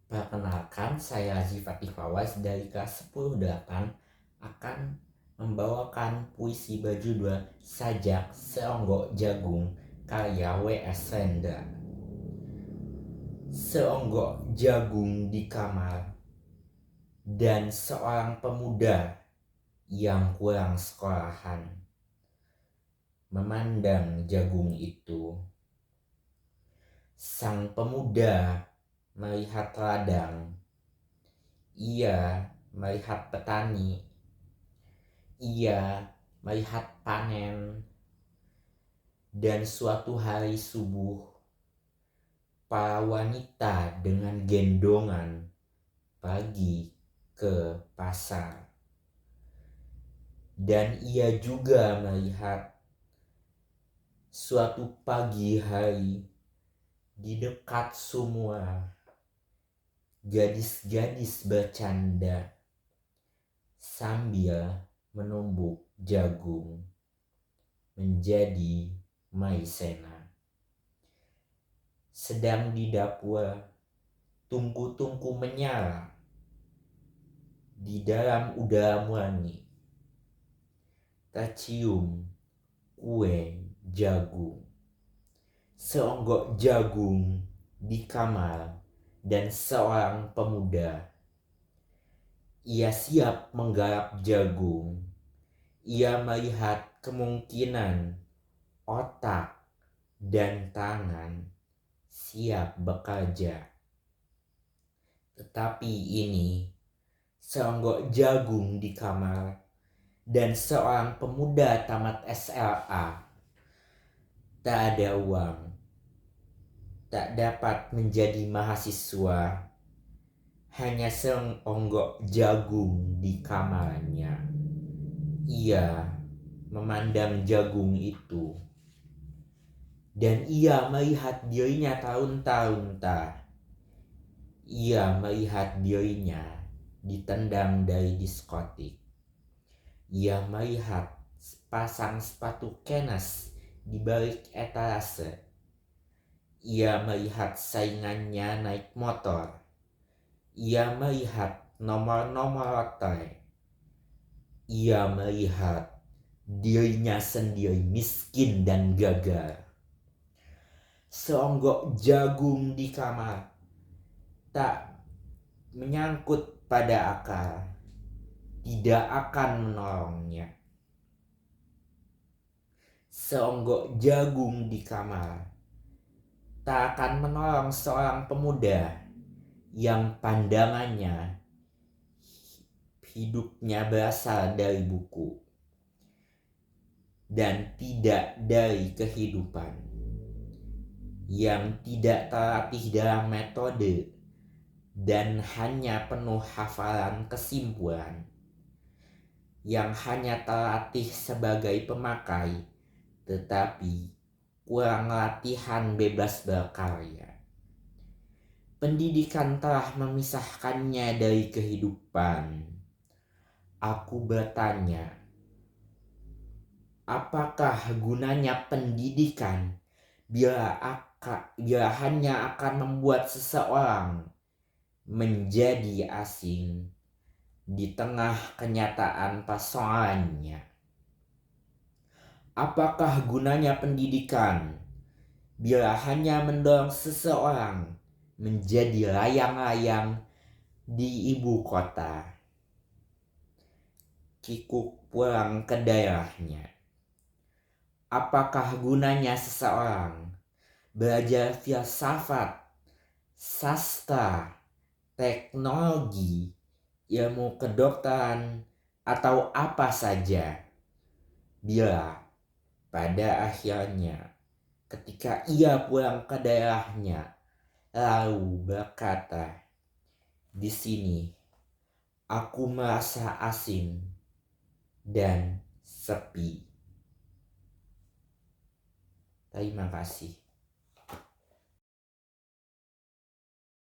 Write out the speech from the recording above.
Perkenalkan, saya Zifati Fawaz dari kelas 10-8 akan membawakan puisi berjudul Sajak Seonggok Jagung karya W.S. Rendra. Seonggok jagung di kamar dan seorang pemuda yang kurang sekolahan memandang jagung itu. Sang pemuda melihat ladang, ia melihat petani, ia melihat panen, dan suatu hari subuh, para wanita dengan gendongan pergi ke pasar. Dan ia juga melihat suatu pagi hari di dekat sumur, gadis-gadis bercanda sambil menumbuk jagung menjadi maizena. Sedang di dapur, tungku-tungku menyala di dalam udara murni, tercium kue jagung. Seonggok jagung di kamar dan seorang pemuda. Ia siap menggarap jagung. Ia melihat kemungkinan otak dan tangan siap bekerja. Tetapi ini seonggok jagung di kamar dan seorang pemuda tamat SLA. Tak ada uang, tak dapat menjadi mahasiswa, hanya seonggok jagung di kamarnya. Ia memandang jagung itu, dan ia melihat dirinya tahun-tahun tak. Ia melihat dirinya ditendang dari diskotik. Ia melihat sepasang sepatu Kenes di balik etalase. Ia melihat saingannya naik motor. Ia melihat nomor-nomor lotre. Ia melihat dirinya sendiri miskin dan gagal. Seonggok jagung di kamar tak menyangkut pada akal, tidak akan menolongnya. Seonggok jagung di kamar tak akan menolong seorang pemuda yang pandangannya hidupnya berasal dari buku dan tidak dari kehidupan, yang tidak terlatih dalam metode dan hanya penuh hafalan kesimpulan, yang hanya terlatih sebagai pemakai tetapi kurang latihan bebas berkarya. Pendidikan telah memisahkannya dari kehidupan. Aku bertanya, apakah gunanya pendidikan bila hanya akan membuat seseorang menjadi asing di tengah kenyataan persoalannya? Apakah gunanya pendidikan bila hanya mendorong seseorang menjadi layang-layang di ibu kota, kikuk pulang ke daerahnya? Apakah gunanya seseorang belajar filsafat, sastra, teknologi, ilmu kedokteran, atau apa saja bila pada akhirnya ketika ia pulang ke daerahnya lalu berkata, "Di sini aku merasa asing dan sepi." Terima kasih.